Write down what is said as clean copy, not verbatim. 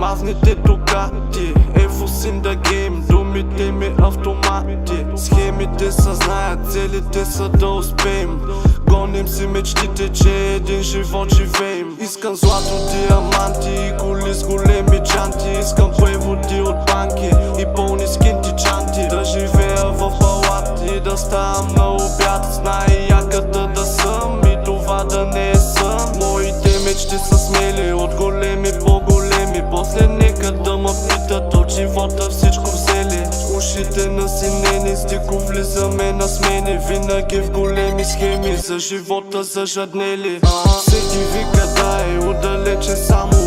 Смазните Дукати, Евосин да гейм, думите ми автомати. Схемите са знаят, целите са да успеем. Гоним си мечтите, че един живот живеем. Искам злато, диаманти и коли с големи чанти. Искам преводи от банки и пълни скинти чанти. Да живея в палати, да ставам на обяд с най-яката да съм и това да не е сън. Моите мечти са смели, от големи по-големи. После нека да ме питат от живота всичко взели. Ушите насинени, с дико влизаме на смени. Винаги в големи схеми, за живота зажаднели. Всеки вика дай, отдалече само